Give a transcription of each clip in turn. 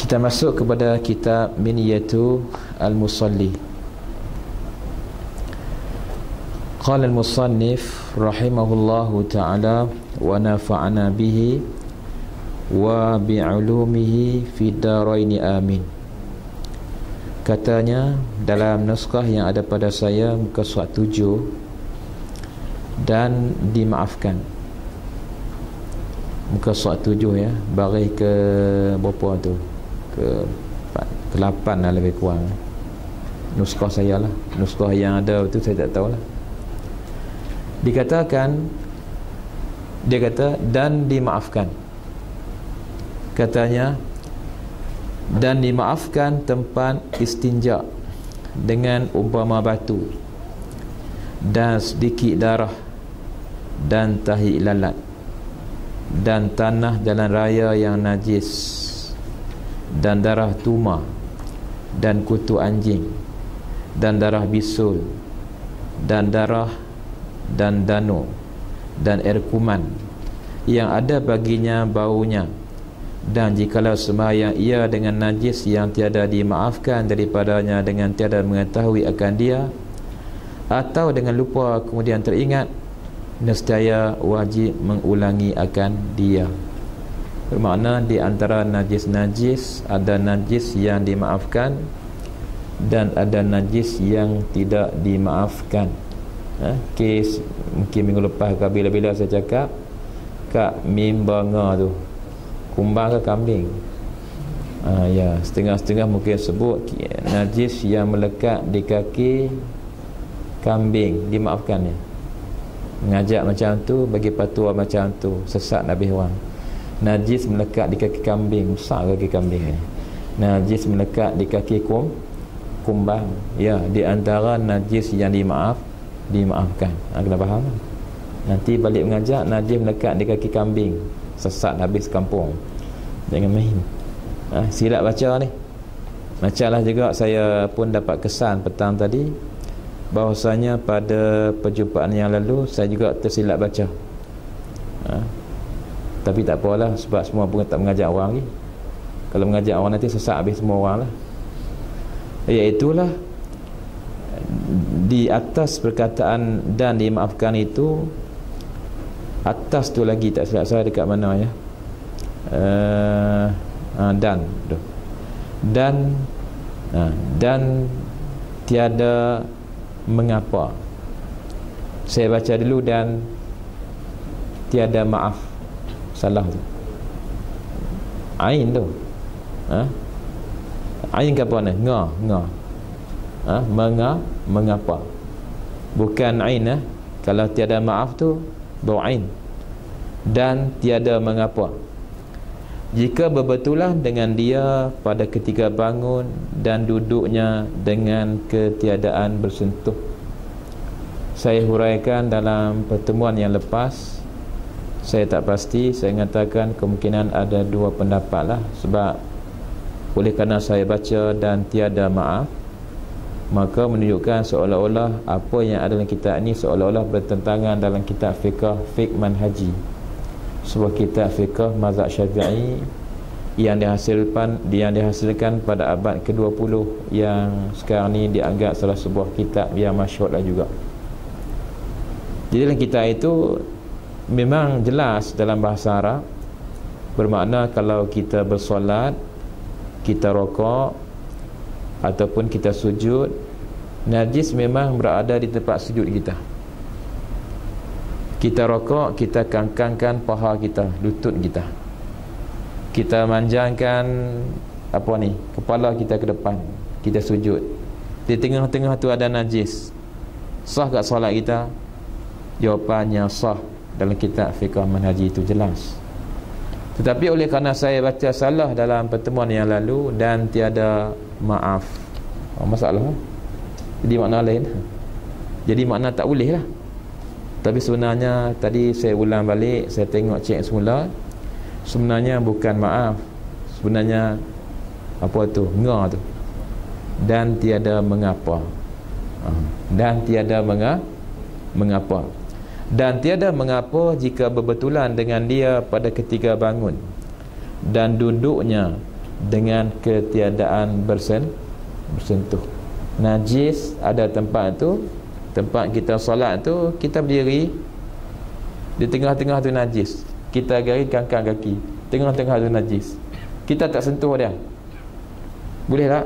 Kita masuk kepada kitab Miniyatu Al-Musalli. Qala al-musannif rahimahullahu ta'ala wa nafa'ana bihi wa bi'ulumihi fid daraini amin. Katanya dalam naskah yang ada pada saya, muka surat 7, dan dimaafkan. Muka surat 7 ya, baris ke berapa tu? Ke 8 lah lebih kurang. Naskah saya lah. Naskah yang ada tu saya tak tahulah. Dikatakan, dia kata dan dimaafkan. Katanya dan dimaafkan tempat istinja dengan umpama batu dan sedikit darah dan tahi lalat dan tanah jalan raya yang najis dan darah tuma dan kutu anjing dan darah bisul dan darah dan danu dan air kuman yang ada baginya baunya, dan jikalau sembahyang ia dengan najis yang tiada dimaafkan daripadanya dengan tiada mengetahui akan dia, atau dengan lupa kemudian teringat, nescaya wajib mengulangi akan dia. Bermakna di antara najis-najis ada najis yang dimaafkan dan ada najis yang tidak dimaafkan. Kes mungkin minggu lepas ke bila-bila saya cakap kat mimbanga tu, kumbang ke kambing, ya, setengah-setengah mungkin sebut najis yang melekat di kaki kambing dimaafkan ya. Mengajak macam tu, bagi fatwa macam tu, sesat Nabi orang. Najis melekat di kaki kambing, besar kaki kambing ni. Najis melekat di kaki kumbang, ya, di antara najis yang dimaafkan. Kena faham. Nanti balik mengajak najis melekat di kaki kambing, sesat habis kampung. Jangan main. Silap baca ni. Macamlah juga saya pun dapat kesan petang tadi, bahawasanya pada perjumpaan yang lalu saya juga tersilap baca. Tapi tak apalah, sebab semua pun tak mengajak orang lagi. Kalau mengajak orang nanti sesat habis semua orang lah. Iaitulah di atas perkataan dan dimaafkan itu, atas tu lagi tak silap saya dekat mana ya, dan tiada mengapa. Saya baca dulu dan tiada maaf, salah tu. Ain tu, ain ke apa ni? Mengapa, bukan ain. Kalau tiada maaf tu bau ain. Dan tiada mengapa, jika berbetulan dengan dia pada ketika bangun dan duduknya dengan ketiadaan bersentuh. Saya huraikan dalam pertemuan yang lepas, saya tak pasti, saya mengatakan kemungkinan ada dua pendapat lah. Sebab oleh kerana saya baca dan tiada maaf, maka menunjukkan seolah-olah apa yang ada dalam kitab ini seolah-olah bertentangan dalam kitab fiqh manhaji, sebuah kitab fiqh mazhab Syafi'i yang dihasilkan pada abad ke-20, yang sekarang ni dianggap salah sebuah kitab yang masyhur lah juga. Jadi dalam kitab itu memang jelas dalam bahasa Arab, bermakna kalau kita bersolat, kita rokok ataupun kita sujud, najis memang berada di tempat sujud kita. Kita rokok, kita kangkangkan paha kita, lutut kita. Kita manjangkan kepala kita ke depan, kita sujud. Di tengah-tengah tu ada najis. Sah tak solat kita? Jawapannya sah. Dalam kitab fiqh manhaji itu jelas. Tetapi oleh kerana saya baca salah dalam pertemuan yang lalu dan tiada maaf, masalah. Jadi makna lain. Jadi makna tak boleh lah. Tapi sebenarnya tadi saya ulang balik, saya tengok cek semula, sebenarnya bukan maaf, sebenarnya apa tu, tu, dan tiada mengapa. Dan tiada mengapa. Dan tiada mengapa jika berbetulan dengan dia pada ketika bangun dan duduknya dengan ketiadaan bersentuh. Najis ada tempat tu, tempat kita solat tu, kita berdiri di tengah-tengah tu najis, kita garis kangkang kaki, tengah-tengah tu najis, kita tak sentuh dia, boleh tak?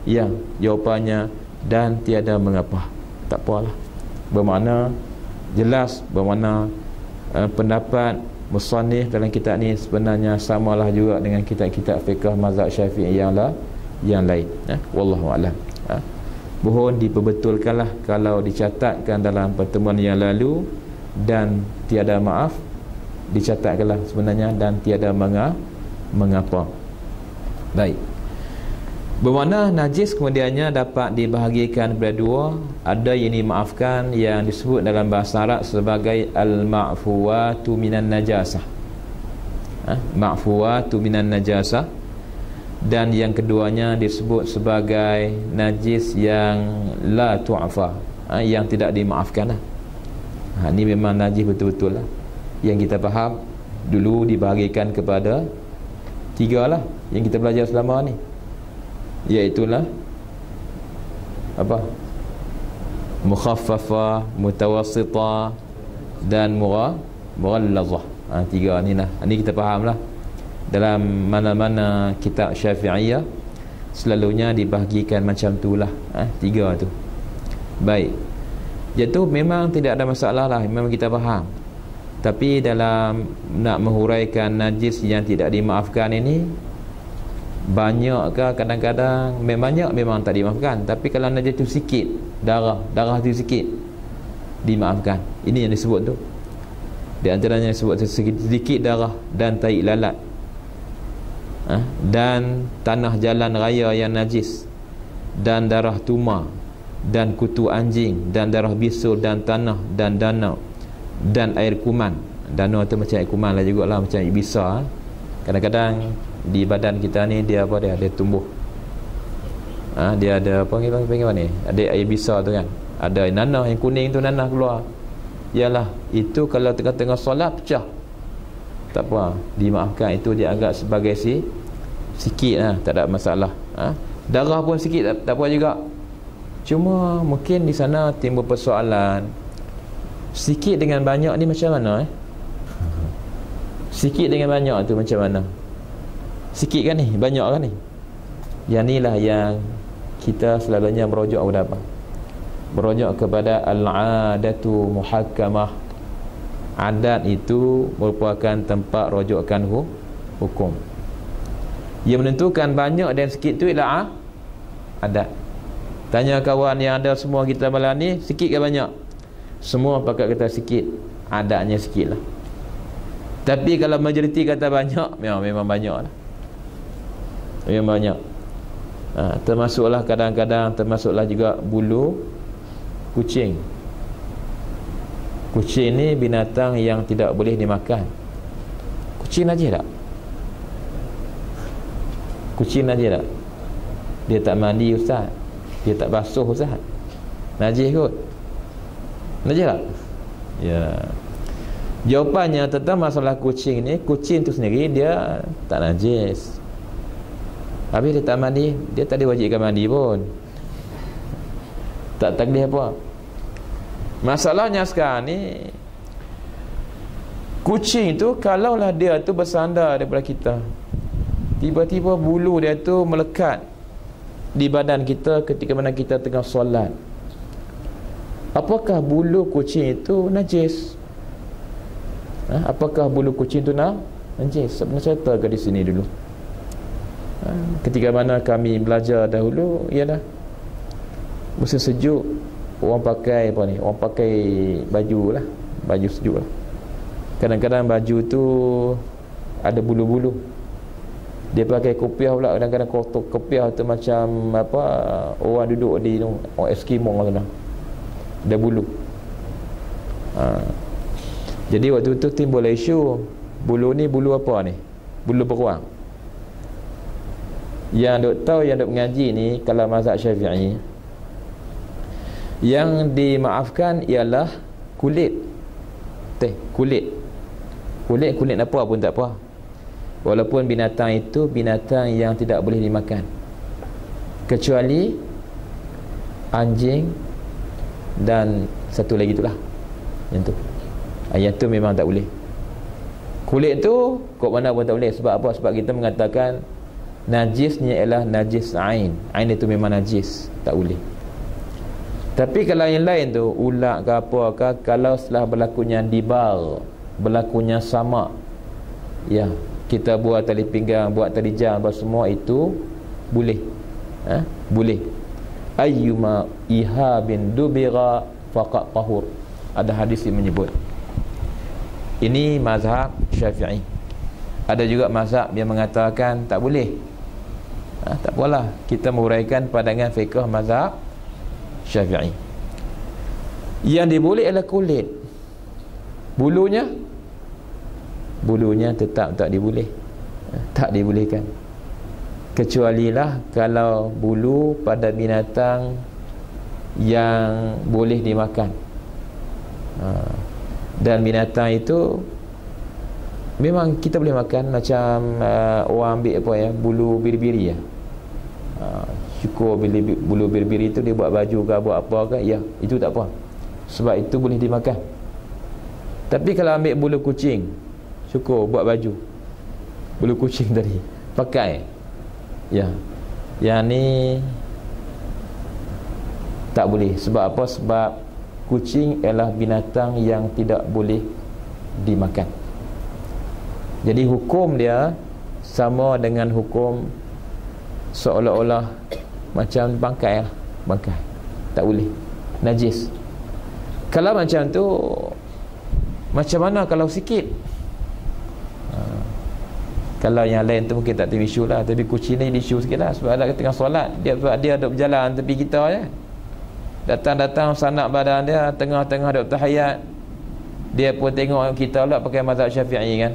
Ya, jawapannya dan tiada mengapa, tak apalah. Bermakna jelas, bermakna pendapat musannif dalam kitab ni sebenarnya samalah juga dengan kitab-kitab fiqh mazhab Syafi'i yang lain. Wallahu a'lam. Mohon diperbetulkanlah kalau dicatatkan dalam pertemuan yang lalu dan tiada maaf, dicatatkanlah sebenarnya dan tiada mengapa. Baik. Bermakna najis kemudiannya dapat dibahagikan kepada dua. Ada yang dimaafkan yang disebut dalam bahasa Arab sebagai al-ma'fuwatu minan najasah. Ma'fuwatu minan najasah. Dan yang keduanya disebut sebagai najis yang la tu'afa, yang tidak dimaafkan lah. Ini memang najis betul-betul lah. Yang kita faham dulu dibahagikan kepada tiga lah yang kita belajar selama ni, iaitulah apa? Mukhaffafah, mutawassitah dan mughallazah. Tiga ni lah. Ini kita faham lah. Dalam mana-mana kitab Syafi'iyah selalunya dibahagikan macam tu lah, tiga tu. Baik, jadi memang tidak ada masalah lah, memang kita faham. Tapi dalam nak menghuraikan najis yang tidak dimaafkan ini, banyakkah? Kadang-kadang memang tak dimaafkan. Tapi kalau najis tu sikit, darah tu sikit, dimaafkan. Ini yang disebut tu. Di antaranya disebut sedikit darah dan tai lalat, dan tanah jalan raya yang najis, dan darah tuma, dan kutu anjing, dan darah bisul, dan tanah, dan danau, dan air kuman. Danau tu macam air kuman lah jugalah, macam ibisa. Kadang-kadang di badan kita ni dia apa dia tumbuh, dia ada apa ni, ada air bisa tu kan, ada nanah yang kuning tu, nanah keluar. Yalah, itu kalau tengah-tengah solat pecah, tak apa, dimaafkan. Itu dia agak sebagai sikit lah, tak ada masalah. Darah pun sikit tak apa juga. Cuma mungkin di sana timbul persoalan, sikit dengan banyak ni macam mana? Sikit dengan banyak tu macam mana? Sikit kan ni, banyak kan ni? Yang ni lah yang kita selalunya merujuk kepada apa? Merujuk kepada al-adatu muhakkamah. Adat itu merupakan tempat rujukan hukum. Yang menentukan banyak dan sikit tu ialah adat. Tanya kawan yang ada semua kita malam ni, sikit ke banyak? Semua pakat kata sikit, adatnya sikit lah. Tapi kalau majoriti kata banyak, memang banyak lah, memang banyak. Termasuklah kadang-kadang, termasuklah juga bulu kucing. Kucing ni binatang yang tidak boleh dimakan. Kucing najis tak? Kucing najis tak? Dia tak mandi ustaz, dia tak basuh ustaz, najis kot? Najis tak? Ya. Jawapannya tentang masalah kucing ni, kucing tu sendiri dia tak najis. Habis dia tak mandi, dia tak diwajibkan mandi pun, tak taklif apa. Masalahnya sekarang ni, kucing tu kalaulah dia tu bersandar daripada kita, tiba-tiba bulu dia tu melekat di badan kita ketika mana kita tengah solat, apakah bulu kucing itu najis? Apakah bulu kucing itu najis? Sebenarnya cerita ke di sini dulu. Ketika mana kami belajar dahulu, ialah musim sejuk, orang pakai apa ni? Orang pakai baju lah, baju sejuk lah. Kadang-kadang baju tu ada bulu-bulu. Dia pakai kopiah pula, kadang-kadang kopiah tu macam apa, orang duduk di orang Eskimo macam tu, ada bulu. Jadi waktu tu timbul isu, bulu ni bulu apa ni? Bulu beruang. Yang duk tahu, yang duk mengaji ni, kalau mazhab Syafi'i, yang dimaafkan ialah kulit. Kulit apa pun tak apa. walaupun binatang itu binatang yang tidak boleh dimakan, kecuali anjing dan satu lagi itulah yang tu. Yang tu memang tak boleh. Kulit tu kok mana pun tak boleh. Sebab apa? Sebab kita mengatakan najisnya ialah najis ain. Ain itu memang najis, tak boleh. Tapi kalau yang lain tu, ulat ke apa ke, kalau setelah berlakunya dibar, berlakunya samak, ya, kita buat tali pinggang, buat tali jam, apa semua itu boleh. Boleh. Ayyuma ihabin dubira faqat tahur. Ada hadis yang menyebut. Ini mazhab Syafi'i. Ada juga mazhab yang mengatakan tak boleh. Tak apalah, kita menguraikan pandangan fiqh mazhab Syafi'i. Yang diboleh adalah kulit. Bulunya tetap tak diboleh. Tak dibolehkan. Kecualilah kalau bulu pada binatang yang boleh dimakan. Dan binatang itu memang kita boleh makan. Macam orang ambil apa ya, bulu biri-biri ya, syukur bulu biri-biri itu dia buat baju ke buat apa ke, ya, itu tak apa, sebab itu boleh dimakan. Tapi kalau ambil bulu kucing, syukur buat baju, bulu kucing tadi pakai, ya, yang ni tak boleh. Sebab apa? Sebab kucing ialah binatang yang tidak boleh dimakan. Jadi hukum dia sama dengan hukum seolah-olah macam bangkai lah. Bangkai tak boleh, najis. Kalau macam tu, macam mana kalau sikit? Kalau yang lain tu mungkin tak ada isu lah, tapi kucing ni isu sikit lah. Sebab ada tengah solat, dia duduk berjalan tepi kita je, datang-datang sanak badan dia, tengah-tengah duduk tahiyat, dia pun tengok kita pula pakai mazhab Syafi'i kan.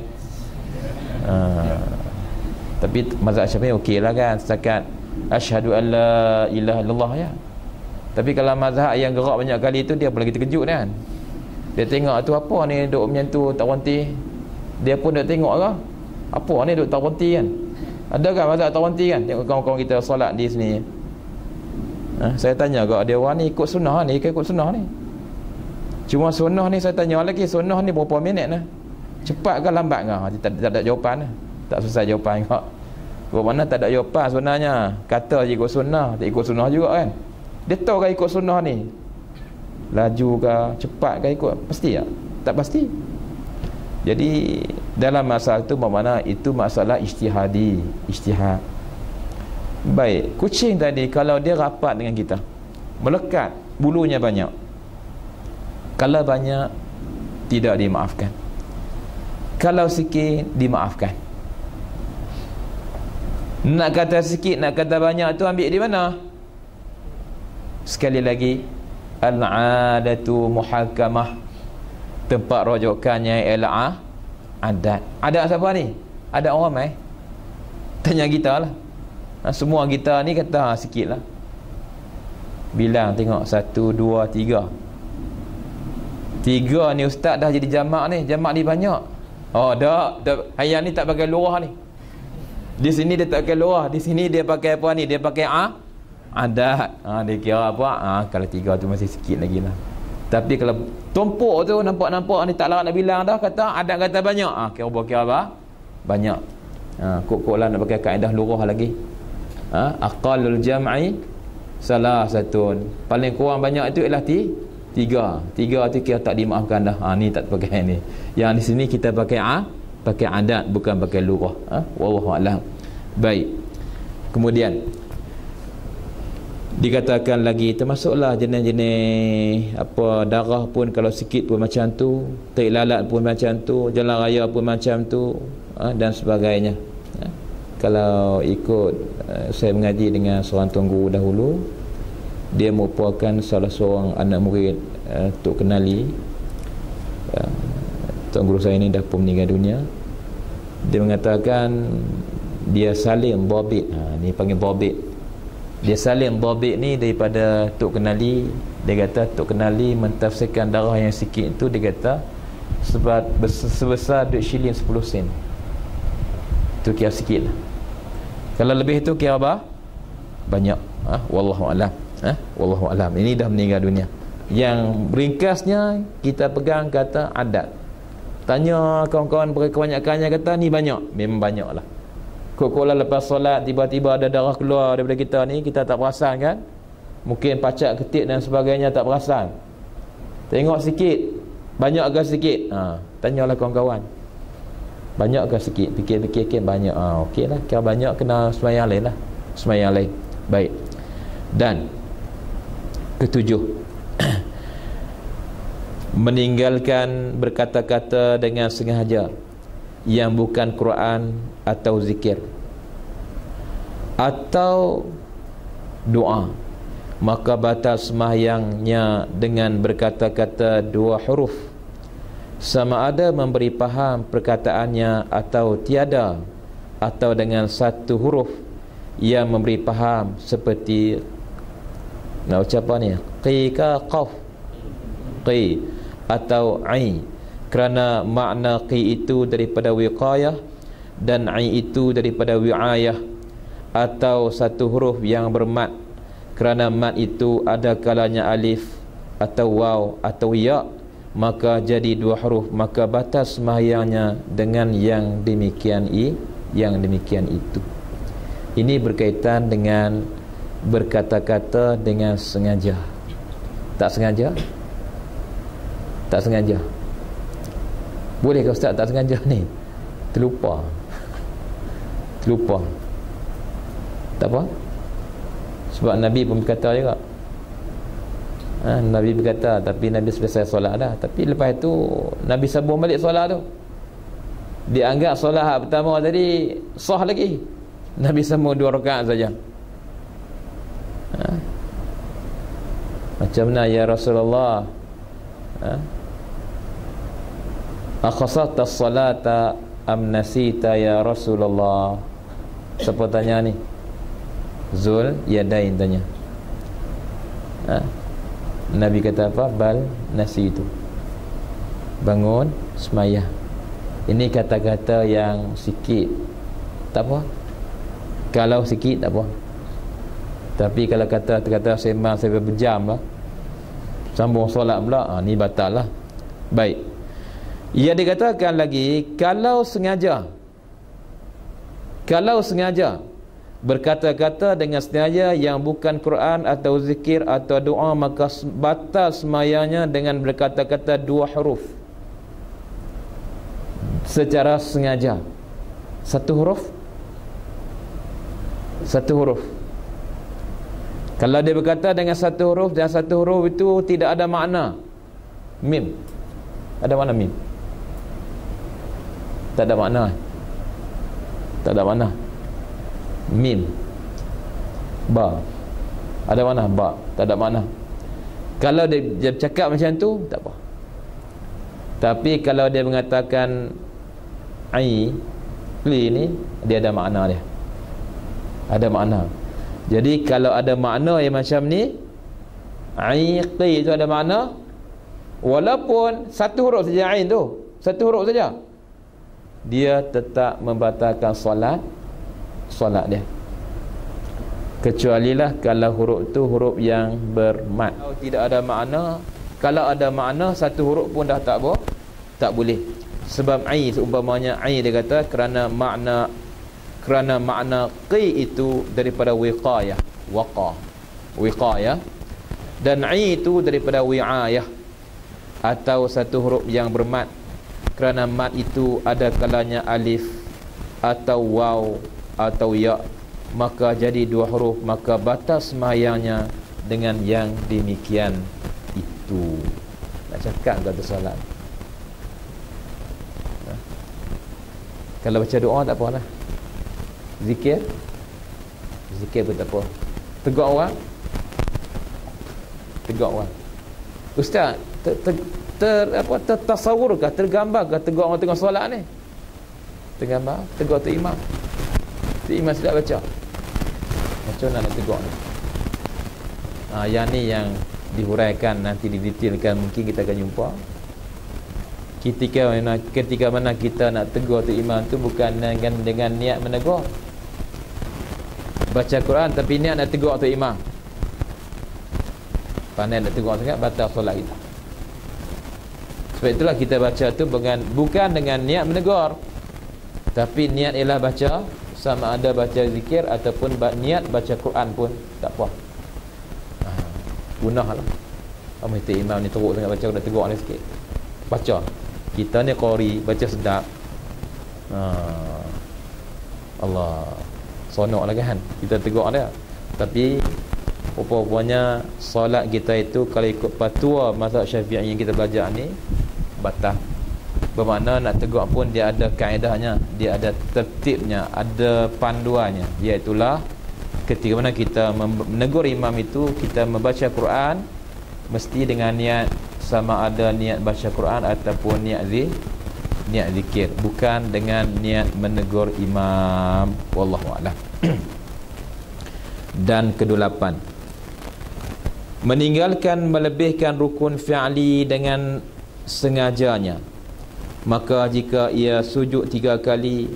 Tapi mazhab Syafi'i okey lah kan, setakat asyhadu an la ilaha illallah ya. Tapi kalau mazhab yang gerak banyak kali tu, dia pun lagi terkejut kan. Dia tengok tu apa ni duduk macam tu tak berhenti, dia pun duduk tengok ke apa ni duduk tak berhenti kan. Ada kan mazhab tak berhenti kan? Tengok kawan-kawan kita solat di sini. Saya tanya kat dia, orang ni ikut sunnah ni ke ikut sunnah ni? Cuma sunnah ni saya tanya lagi, sunnah ni berapa minit lah? Cepat ke lambat ke? Tak ada jawapan lah. Tak susah jawapan kak. Buat mana tak ada jawapan sebenarnya. Kata je ikut sunnah, tak ikut sunnah juga kan. Dia tahu kan ikut sunnah ni laju ke cepat ke ikut, pasti tak? Tak pasti. Jadi dalam masalah tu bermakna itu masalah ijtihadi, ijtihad. Baik, kucing tadi kalau dia rapat dengan kita, melekat, bulunya banyak, kalau banyak tidak dimaafkan, kalau sikit dimaafkan. Nak kata sikit, nak kata banyak tu ambil di mana? Sekali lagi, al-'adatu muhakamah, tempat rujukannya ialah adat. Adat siapa ni? Adat orang mai. Tanya kita lah. Semua kita ni kata sikit lah, bilang tengok 1, 2, 3. 3 ni ustaz dah jadi jamak ni. Jamak ni banyak. Oh dah hayang ni tak pakai lurah ni. Di sini dia tak pakai lurah, di sini dia pakai apa ni? Dia pakai adat. Dia kira apa? Kalau 3 tu masih sikit lagi lah. Tapi kalau tumpuk tu nampak-nampak ni tak larat nak bilang dah, kata adat kata banyak. Kira apa? Banyak. Kok lah nak pakai kaedah lurah lagi. Aqallul jam'i salah satun, paling kurang banyak itu ialah 3 tu kira tak dimaafkan dah. Ni tak pakai ni. Yang di sini kita pakai pakai adat, bukan pakai lurah. Wallahu a'lam. Baik. Kemudian dikatakan lagi, termasuklah jenis-jenis apa darah pun kalau sikit pun macam tu, tai lalat pun macam tu, jalan raya pun macam tu, dan sebagainya. Kalau ikut saya mengaji dengan seorang tuan guru dahulu, dia merupakan salah seorang anak murid Tok Kenali. Tuan guru saya ni dah pun meninggal dunia. Dia mengatakan dia salin dhabit. Ni panggil dhabit. Dia salin dhabit ni daripada Tok Kenali. Dia kata Tok Kenali mentafsirkan darah yang sikit tu, dia kata sebesar duit shilling 10 sen. Itu kira sikit. Kalau lebih itu kira apa? Banyak. Wallahu alam. Wallahu alam. Ini dah meninggal dunia. Yang ringkasnya kita pegang kata adat. Tanya kawan-kawan kebanyakannya kata ni banyak. Memang banyak lah. Kok-koklah lepas solat tiba-tiba ada darah keluar daripada kita ni, kita tak perasan kan? Mungkin pacak ketik dan sebagainya tak perasan. Tengok sikit, banyak ke sikit? Tanyalah kawan-kawan. Banyak ke sikit? Fikir-fikir banyak. Okey lah, kira banyak kena sembahyang lain lah. Sembahyang lain. Baik. Dan ketujuh, meninggalkan berkata-kata dengan sengaja yang bukan Quran atau zikir atau doa, maka batal sembahyangnya dengan berkata-kata dua huruf, sama ada memberi faham perkataannya atau tiada, atau dengan satu huruf yang memberi faham, seperti nak ucap apa ni, qi ka qaf, qi atau ai, kerana makna qi itu daripada wiqayah dan ai itu daripada wi'ayah, atau satu huruf yang bermat, kerana mat itu ada kalanya alif atau waw atau ya, maka jadi dua huruf, maka batas sembahyangnya dengan yang demikian itu. Ini berkaitan dengan berkata-kata dengan sengaja. Tak sengaja? Tak sengaja. Boleh ke ustaz tak sengaja ni? Terlupa. Tak apa? Sebab Nabi pun berkata juga. Nabi berkata, tapi Nabi selesai solat dah. Tapi lepas itu Nabi sambung balik solat tu. Dianggap solat pertama tadi sah lagi. Nabi sambung 2 rakaat saja. Macam mana ya Rasulullah? Akhasata as-salata am nasita ya Rasulullah? Siapa tanya ni? Zul Yadain tanya. Nabi kata apa? Bal nasitu. Bangun semayah. Ini kata-kata yang sikit, tak apa. Kalau sikit tak apa. Tapi kalau kata-kata sembang sampai berjam lah, sambung solat pula, ni batal lah. Baik. Ia dikatakan lagi, kalau sengaja berkata-kata dengan sengaja yang bukan Quran atau zikir atau doa, maka batal sembahyangnya dengan berkata-kata 2 huruf secara sengaja. Satu huruf. Kalau dia berkata dengan satu huruf, dan satu huruf itu tidak ada makna, mim, ada makna mim? Tak ada makna. Mim, ba, ada mana? Ba, tak ada makna. Kalau dia cakap macam tu, tak apa. Tapi kalau dia mengatakan ai, li ni, dia ada makna dia. Ada makna. Jadi kalau ada makna yang macam ni, ai, qi itu ada makna, walaupun satu huruf saja ain tu, satu huruf saja, dia tetap membatalkan solat dia. Kecualilah kalau huruf tu huruf yang bermat. Kalau tidak ada makna, kalau ada makna satu huruf pun dah tak boleh. Sebab ai, seumpamanya ai, dia kata kerana makna qi itu daripada wiqayah, wiqayah, dan ai itu daripada wi'ayah, atau satu huruf yang bermat, kerana mat itu ada kalanya alif atau waw atau ya, maka jadi 2 huruf, maka batas sembahyangnya dengan yang demikian itu. Nak cakap kata solat. Kalau baca doa tak apalah. Zikir pun tak apa. Tegak orang. Ustaz, tertasawurkah, tergambarkah tegak orang tengah solat ni? Tergambar, tegak tu imam. Tu imam sedap baca. Macam mana nak tegak ni? Yang ni yang dihuraikan, nanti didetailkan, mungkin kita akan jumpa. ketika mana kita nak tegur tu imam tu bukan dengan niat menegur, baca Quran tapi niat nak tegur tu imam, pandai nak tegur sangat, batal solat kita. Sebab itulah kita baca tu bukan dengan niat menegur, tapi niat ialah baca, sama ada baca zikir ataupun niat baca Quran pun tak apa. Gunah lah. Kamu itu imam ni teruk sangat baca, dah tegur ni sikit. Baca. Kita ni qari, baca sedap. Allah. Sonok lah kan. Kita tegur dia. Tapi rupa-rupanya solat kita itu kalau ikut fatwa mazhab Syafi'i yang kita belajar ni batal. Bermakna nak tegur pun dia ada kaedahnya, dia ada tertibnya, ada panduannya, iaitulah ketika mana kita menegur imam itu, kita membaca Quran mesti dengan niat, sama ada niat baca Quran ataupun niat zikir, bukan dengan niat menegur imam. Wallahu a'lam. Dan ke-8, meninggalkan melebihkan rukun fi'li dengan sengajanya. Maka jika ia sujud 3 kali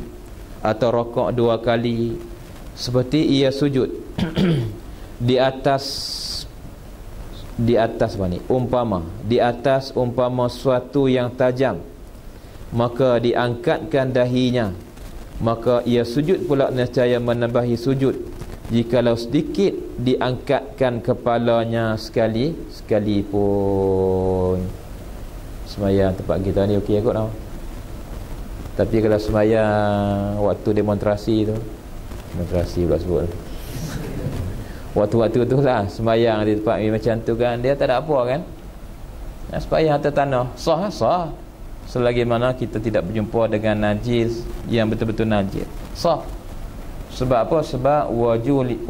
atau rakaat 2 kali, seperti ia sujud di atas umpama suatu yang tajam, maka diangkatkan dahinya, maka ia sujud pula nescaya menambahi sujud jikalau sedikit diangkatkan kepalanya sekalipun. Semayang tempat kita ni okey kot tau. Tapi kalau semayang waktu demonstrasi tu, demonstrasi pula sebut, waktu-waktu tu lah semayang di tempat macam tu kan, dia tak ada apa kan, semayang atas tanah sah selagi mana kita tidak berjumpa dengan najis yang betul-betul najis, sah. Sebab apa? Sebab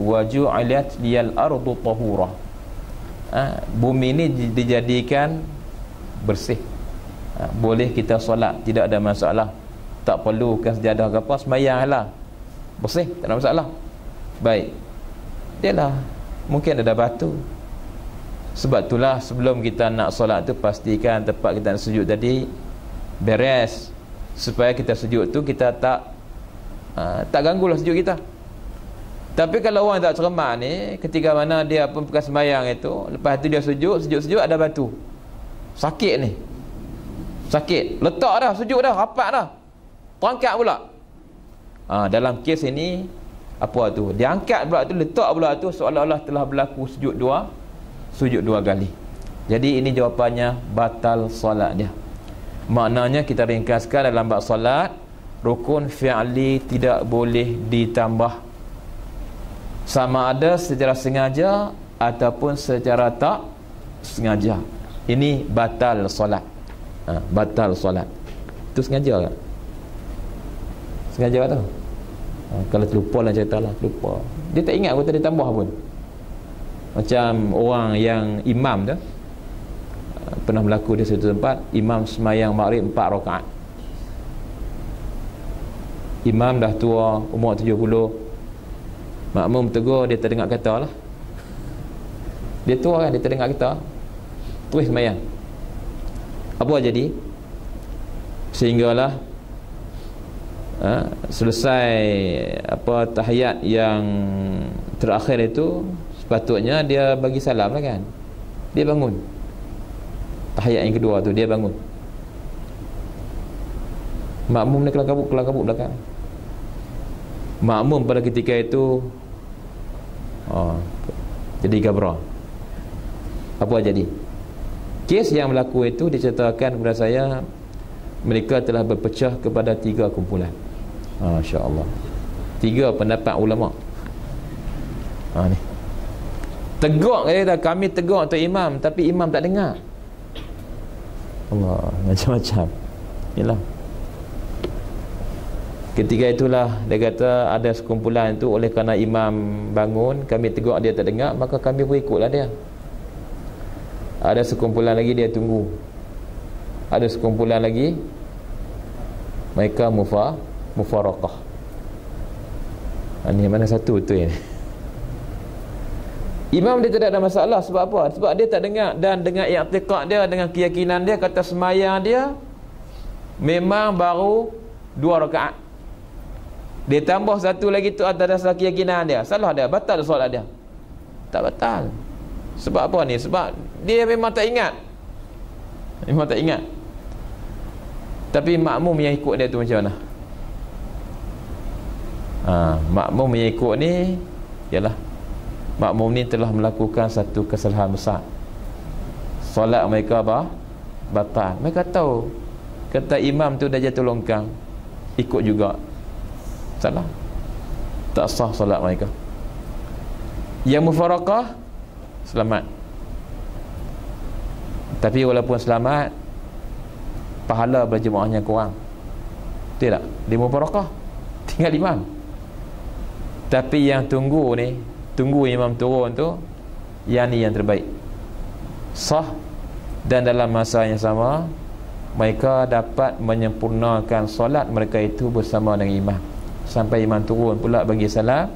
waju'alat liyal ardu tahurah, bumi ni dijadikan bersih, boleh kita solat, tidak ada masalah, tak perlukan sejadah ke apa, sembahyang lah, bersih, tak ada masalah. Baik, dia lah mungkin ada batu. Sebab itulah sebelum kita nak solat tu pastikan tempat kita nak sujud tadi beres, supaya kita sujud tu kita tak ganggulah sujud kita. Tapi kalau orang tak cermat ni, ketika mana dia pun bukan sembahyang itu, lepas tu dia sujud ada batu, sakit ni, sakit, letak dah, sujud dah, rapat dah, terangkat pula. Dalam kes ini apa tu, dia angkat pula tu, letak pula tu, seolah-olah telah berlaku sujud dua kali. Jadi ini jawapannya batal solat dia. Maknanya kita ringkaskan dalam bab solat, rukun fi'li tidak boleh ditambah, sama ada secara sengaja ataupun secara tak sengaja. Ini batal solat. Batal solat itu sengaja tak? Sengaja tak? Kalau terlupa lah cerita lah, lupa, dia tak ingat kata dia tambah pun. Macam orang yang imam tu, pernah berlaku di satu tempat, imam semayang maghrib 4 rakaat. Imam dah tua, umur 70, makmum tegur, dia terdengar kata lah, dia tua kan, dia terdengar kata, terus semayang. Apa jadi? Sehinggalah selesai tahiyat yang terakhir itu, sepatutnya dia bagi salam lah kan, dia bangun. Tahiyat yang kedua tu dia bangun, makmum ni kelang kabut belakang. Makmum pada ketika itu jadi gabra. Apa jadi? Kes yang berlaku itu diceritakan kepada saya, mereka telah berpecah kepada 3 kumpulan. Masya Allah, 3 pendapat ulama. Ni tegur, kami tegur untuk imam, tapi imam tak dengar. Allah, macam-macam. Yalah. Ketika itulah dia kata ada sekumpulan itu, oleh kerana imam bangun, kami tegur dia tak dengar, maka kami pun ikutlah dia. Ada sekumpulan lagi dia tunggu. Ada sekumpulan lagi mereka mufaraqah. Ini mana satu tu ya? Imam dia tidak ada masalah. Sebab apa? Sebab dia tak dengar, dan dengan i'tiqad dia, dengan keyakinan dia, kata semayang dia memang baru 2 rakaat. Dia tambah satu lagi tu atas dasar keyakinan dia, salah dia, batal solat dia. Tak batal. Sebab apa ni? Sebab dia memang tak ingat. Memang tak ingat. Tapi makmum yang ikut dia tu macam mana? Makmum yang ikut ni, ialah makmum ni telah melakukan satu kesalahan besar. Solat mereka batal. Mereka tahu kata imam tu dah jatuh longkang, ikut juga, salah, tak sah solat mereka. Yang mufaraqah selamat, tapi walaupun selamat, pahala berjemaahnya kurang. Tidak, dia mufaraqah tinggal imam. Tapi yang tunggu imam turun tu, yang ni yang terbaik, sah. Dan dalam masa yang sama, mereka dapat menyempurnakan solat mereka itu bersama dengan imam, sampai imam turun pula bagi salam,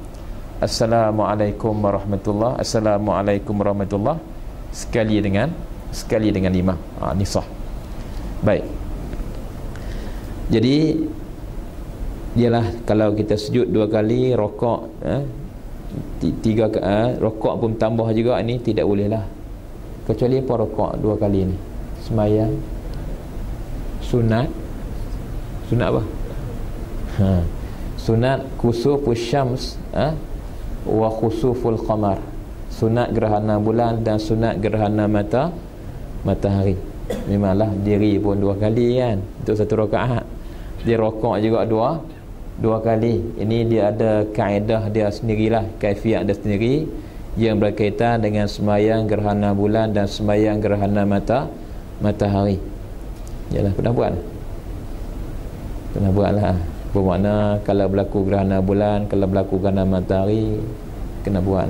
Assalamualaikum warahmatullahi, Assalamualaikum warahmatullahi, sekali dengan imam. Ni sah. Baik. Jadi ialah kalau kita sujud 2 kali, rokok 3 rokok pun tambah juga, ni tidak boleh lah. Kecuali apa rokok 2 kali ni? Semayang sunat apa? Sunat khusufus syams wa khusuful qamar. Sunat gerhana bulan dan sunat gerhana matahari. Memanglah diri pun 2 kali kan, untuk 1 rakaat. Dia rokok juga 2 kali. Ini dia ada kaedah dia sendirilah, kaifiat dia sendiri yang berkaitan dengan sembahyang gerhana bulan dan sembahyang gerhana matahari. Yalah, pernah buatlah. Bermakna kalau berlaku gerhana bulan, kalau berlaku gerhana matahari, kena buat.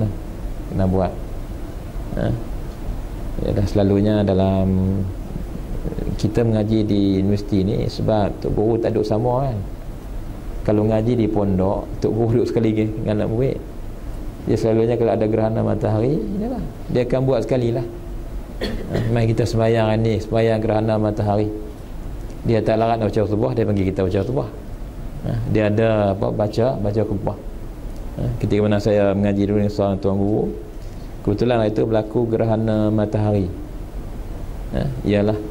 Yalah, selalunya dalam kita mengaji di universiti ni, sebab tok guru tak duduk sama kan. Kalau ngaji di pondok, tok guru duduk sekali dengan anak murid. Dia selalunya kalau ada gerhana matahari, inilah, dia akan buat sekali lah. Mari kita sembahyang ni, sembahyang gerhana matahari. Dia tak larat nak baca khutbah, dia panggil kita baca khutbah. Dia ada baca khutbah. Ketika mana saya mengaji dulu dengan seorang tuan guru, kebetulan itu berlaku gerhana matahari. Ialah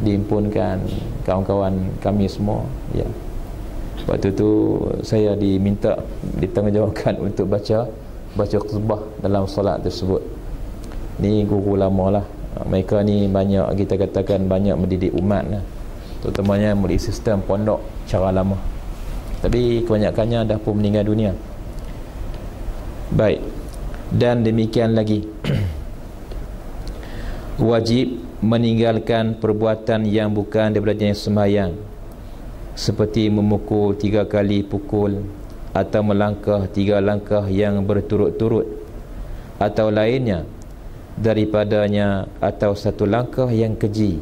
dihimpunkan kawan-kawan kami semua. Ya. Waktu tu saya diminta, ditanggungjawabkan untuk baca khutbah dalam solat tersebut. Ni guru lama lah. Mereka ni banyak, kita katakan banyak mendidik umat lah. Terutamanya murid sistem pondok cara lama. Tapi kebanyakannya dah pun meninggal dunia. Baik. Dan demikian lagi, wajib meninggalkan perbuatan yang bukan daripada jenis sembahyang, seperti memukul 3 kali pukul, atau melangkah 3 langkah yang berturut-turut, atau lainnya daripadanya, atau 1 langkah yang keji,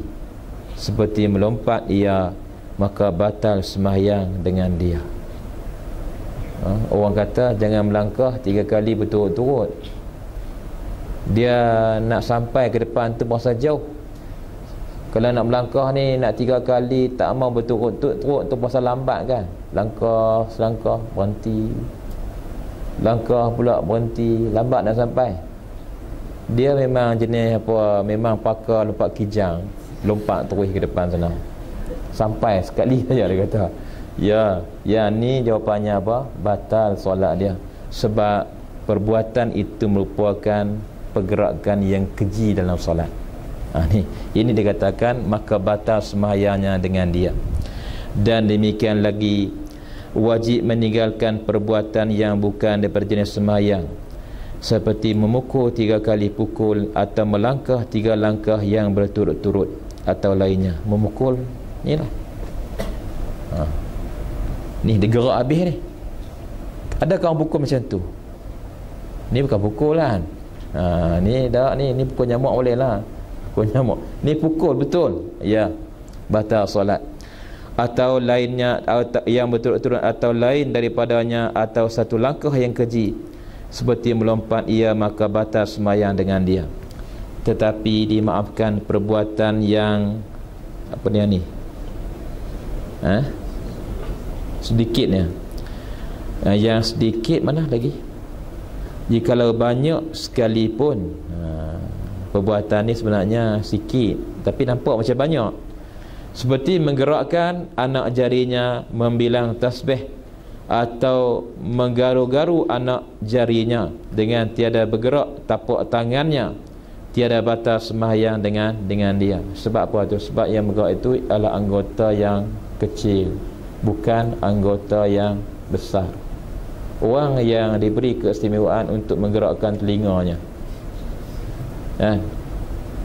seperti melompat ia, maka batal sembahyang dengan dia. Orang kata jangan melangkah 3 kali berturut-turut. Dia nak sampai ke depan tu masa jauh. Kalau nak melangkah ni, nak 3 kali tak mau berturut-turut tu pasal lambat kan. Langkah, selangkah, berhenti, langkah pula berhenti, lambat nak sampai. Dia memang jenis apa, memang pakar lompat kijang, lompat terus ke depan sana, sampai sekali saja dia kata. Ya ni jawapannya apa? Batal solat dia. Sebab perbuatan itu merupakan pergerakan yang keji dalam solat. Ini dikatakan maka batal sembahyangnya dengan dia. Dan demikian lagi, wajib meninggalkan perbuatan yang bukan daripada jenis sembahyang, seperti memukul 3 kali pukul, atau melangkah 3 langkah yang berturut-turut, atau lainnya. Memukul ni lah, ni dia gerak habis ni. Adakah orang pukul macam tu? Ni bukan pukul kan. Ni dah, ni pukul nyamuk boleh lah. Pukul nyamuk ni pukul betul, ya, batal solat. Atau lainnya yang berturut-turut, atau lain daripadanya, atau 1 langkah yang keji, seperti melompat ia, maka batal sembahyang dengan dia. Tetapi dimaafkan perbuatan yang apa ni, Sedikitnya. Yang sedikit mana lagi? Jikalau banyak sekalipun, perbuatan ni sebenarnya sikit tapi nampak macam banyak, seperti menggerakkan anak jarinya membilang tasbih, atau menggaru-garu anak jarinya dengan tiada bergerak tapak tangannya, tiada batas sembahyang dengan dia. Sebab apa tu? Sebab yang bergerak itu adalah anggota yang kecil, bukan anggota yang besar. Orang yang diberi keistimewaan untuk menggerakkan telinganya,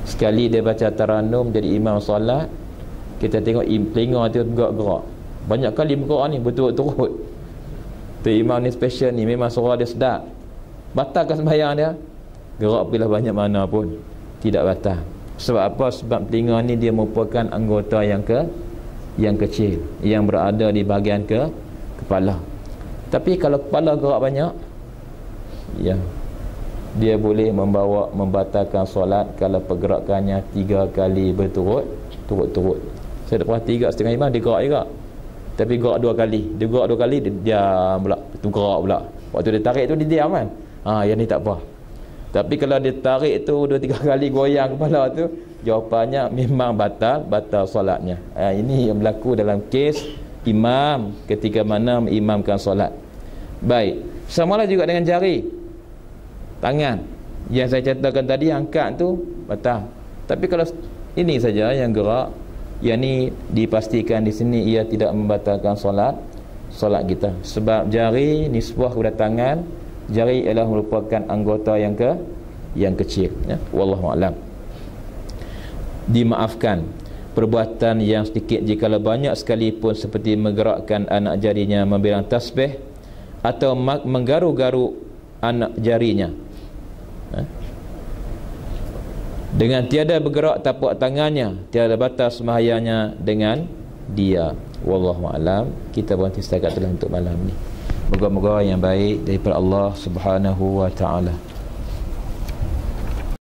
sekali dia baca taranum jadi imam solat, kita tengok telinga tu gerak-gerak, banyak kali bergerak ni berturut-turut. Tu imam ni special ni, memang suara dia sedap. Batalkan sembahyang dia? Gerak bila banyak mana pun tidak batal. Sebab apa? Sebab telinga ni dia merupakan anggota yang kecil, yang berada di bahagian kepala. Tapi kalau kepala gerak banyak, dia boleh membatalkan solat kalau pergerakannya 3 kali berturut-turut. Saya dah perhati 3,5 imam dia gerak juga, tapi gerak 2 kali. Dia gerak 2 kali, dia diam pula, tu gerak pula. Waktu dia tarik tu dia diam kan. Yang ni tak apa. Tapi kalau dia tarik tu 2-3 kali goyang kepala tu, jawapannya memang batal solatnya. Ini yang berlaku dalam kes imam ketika mana mengimamkan solat. Baik, samalah juga dengan jari tangan yang saya ceritakan tadi, angkat tu batal. Tapi kalau ini saja yang gerak, yang ni dipastikan di sini ia tidak membatalkan solat kita. Sebab jari nisbah kepada tangan, jari ialah merupakan anggota yang kecil, wallahu a'lam. Dimaafkan perbuatan yang sedikit jikalau banyak sekalipun, seperti menggerakkan anak jarinya membilang tasbih, atau menggaru-garu anak jarinya dengan tiada bergerak tapak tangannya, tiada batas sembahyangnya dengan dia. Wallahu a'lam. Kita berhenti setakat itulah untuk malam ni. Moga-moga yang baik daripada Allah Subhanahu wa taala.